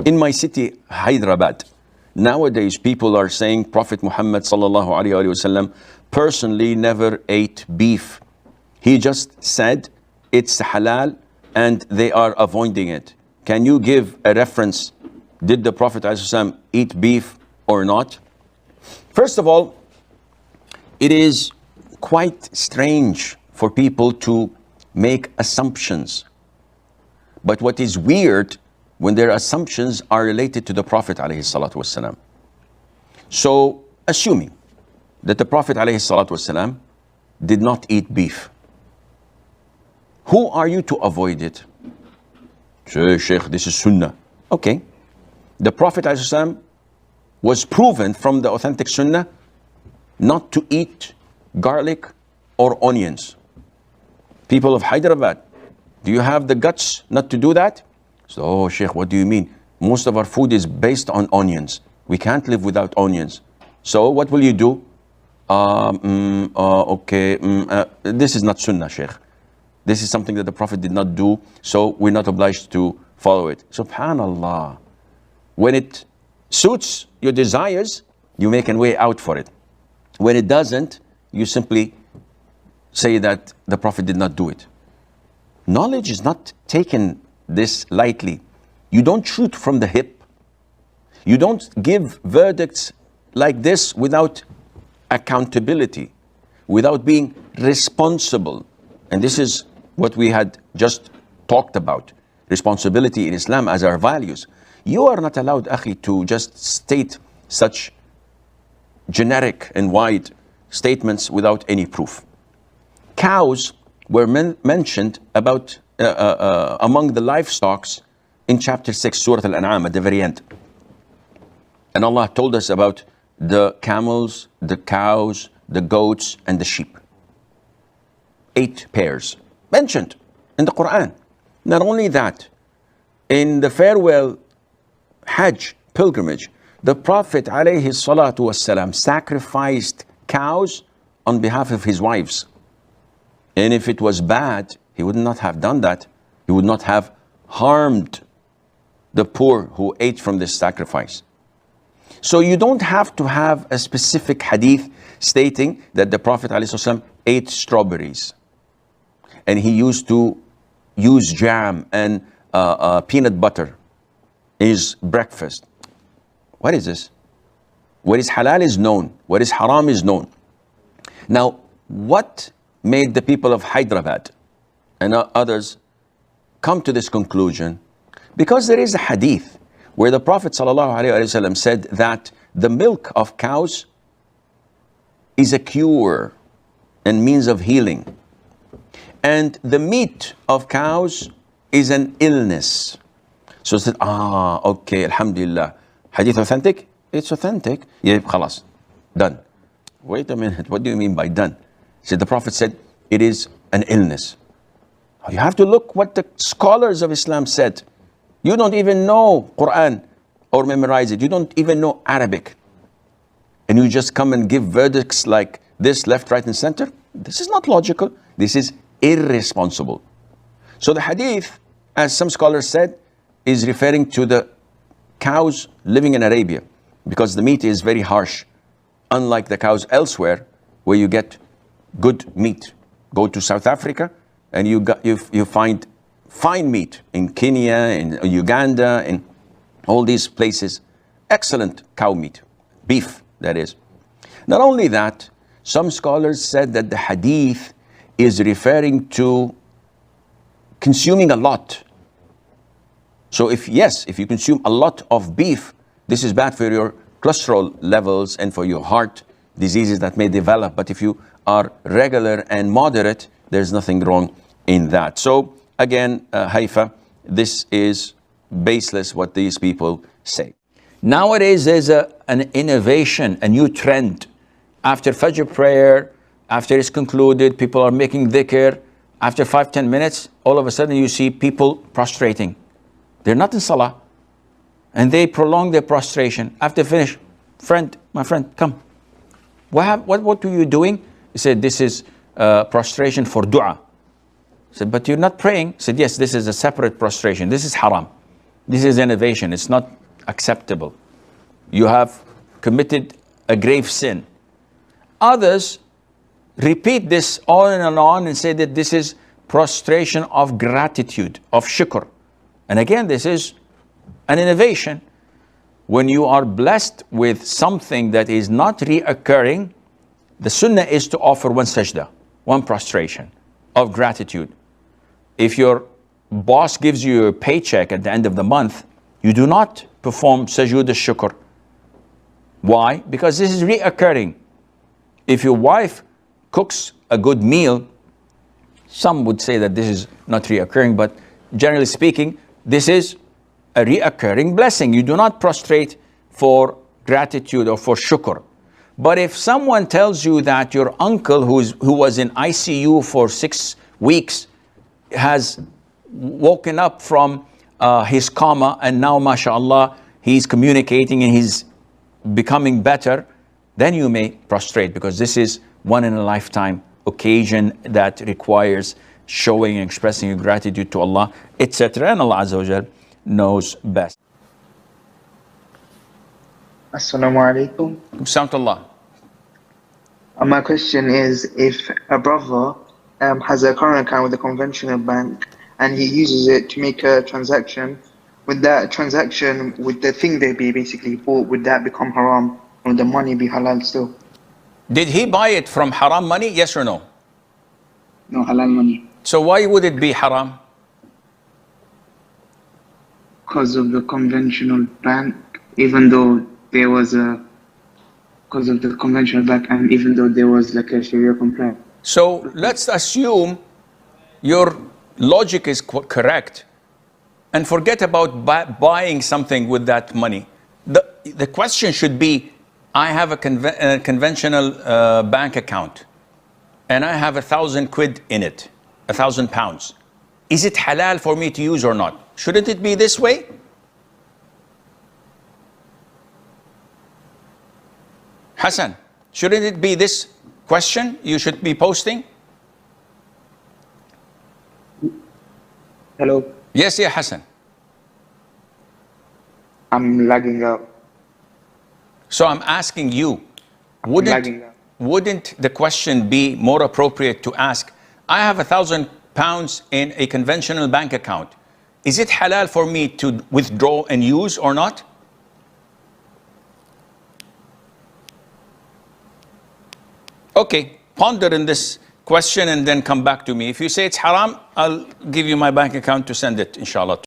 In my city, Hyderabad, nowadays people are saying Prophet Muhammad sallallahu alaihi wasallam personally never ate beef. He just said it's halal and they are avoiding it. Can you give a reference? Did the Prophet ﷺ eat beef or not? First of all, it is quite strange for people to make assumptions. But what is weird when their assumptions are related to the Prophet ﷺ. So, assuming that the Prophet ﷺ did not eat beef, who are you to avoid it? Say, Sheikh, this is Sunnah. Okay. The Prophet ﷺ was proven from the authentic Sunnah not to eat garlic or onions. People of Hyderabad, do you have the guts not to do that? So, oh, Sheikh, what do you mean? Most of our food is based on onions. We can't live without onions. So, what will you do? This is not Sunnah, Sheikh. This is something that the Prophet did not do, so we're not obliged to follow it. Subhanallah. When it suits your desires, you make a way out for it. When it doesn't, you simply say that the Prophet did not do it. Knowledge is not taken this lightly. You don't shoot from the hip. You don't give verdicts like this without accountability, without being responsible. And this is what we had just talked about. Responsibility in Islam as our values. You are not allowed, akhi, to just state such generic and wide statements without any proof. Cows were mentioned about among the livestock in chapter 6, Surah Al-An'am, at the very end. And Allah told us about the camels, the cows, the goats, and the sheep. 8 pairs mentioned in the Quran. Not only that, in the farewell Hajj pilgrimage, the Prophet alayhi salatu wasalam sacrificed cows on behalf of his wives. And if it was bad, he would not have done that. He would not have harmed the poor who ate from this sacrifice. So you don't have to have a specific hadith stating that the Prophet ﷺ ate strawberries. And he used to use jam and peanut butter in his breakfast. What is this? What is halal is known. What is haram is known. Now, what made the people of Hyderabad and others come to this conclusion? Because there is a hadith where the Prophet ﷺ said that the milk of cows is a cure and means of healing. And the meat of cows is an illness. So I said, okay, alhamdulillah. Hadith authentic? It's authentic. Yeah, khalas. Done. Wait a minute, what do you mean by done? So the Prophet said, it is an illness. You have to look what the scholars of Islam said. You don't even know Quran or memorize it. You don't even know Arabic. And you just come and give verdicts like this, left, right, and center? This is not logical. This is irresponsible. So the hadith, as some scholars said, is referring to the cows living in Arabia, because the meat is very harsh, unlike the cows elsewhere where you get good meat. Go to South Africa and you find fine meat. In Kenya, in Uganda, in all these places, excellent cow meat, beef that is. Not only that, some scholars said that the hadith is referring to consuming a lot. So if you consume a lot of beef, this is bad for your cholesterol levels and for your heart diseases that may develop. But if you are regular and moderate, there's nothing wrong in that. So again, Haifa, this is baseless what these people say. Nowadays, there's an innovation, a new trend. After Fajr prayer, after it's concluded, people are making dhikr. After 5-10 minutes, all of a sudden you see people prostrating. They're not in Salah. And they prolong their prostration. After finish, my friend, come. What are you doing? He said, this is prostration for dua. I said, but you're not praying. He said, yes, this is a separate prostration. This is haram. This is innovation. It's not acceptable. You have committed a grave sin. Others repeat this on and on and say that this is prostration of gratitude, of shukr. And again, this is an innovation. When you are blessed with something that is not reoccurring, the sunnah is to offer one sajda, one prostration of gratitude. If your boss gives you a paycheck at the end of the month, you do not perform sajood al-shukr. Why? Because this is reoccurring. If your wife cooks a good meal, some would say that this is not reoccurring, but generally speaking, this is a reoccurring blessing. You do not prostrate for gratitude or for shukr. But if someone tells you that your uncle who was in ICU for 6 weeks has woken up from his coma and now, mashallah, he's communicating and he's becoming better, then you may prostrate, because this is one in a lifetime occasion that requires showing and expressing your gratitude to Allah, etc. And Allah Azza wa Jal knows best. Assalamu alaikum. Bismillah. My question is, if a brother has a current account with a conventional bank and he uses it to make a transaction, would that transaction, would the thing they be basically bought, would that become haram? Or would the money be halal still? Did he buy it from haram money? Yes or no? No, halal money. So why would it be haram? Because of the conventional bank, even though there was a, because of the conventional bank, and even though there was like a Sharia complaint. So let's assume your logic is correct and forget about buying something with that money. The question should be, I have a conventional bank account and I have 1,000 quid in it, 1,000 pounds. Is it halal for me to use or not? Shouldn't it be this way? Hassan, shouldn't it be this question you should be posting? Hello? Yes, yeah, Hassan. I'm lagging out. So I'm asking you, wouldn't the question be more appropriate to ask, I have 1,000 pounds in a conventional bank account. Is it halal for me to withdraw and use or not? Okay, ponder in this question and then come back to me. If you say it's haram, I'll give you my bank account to send it, inshallah.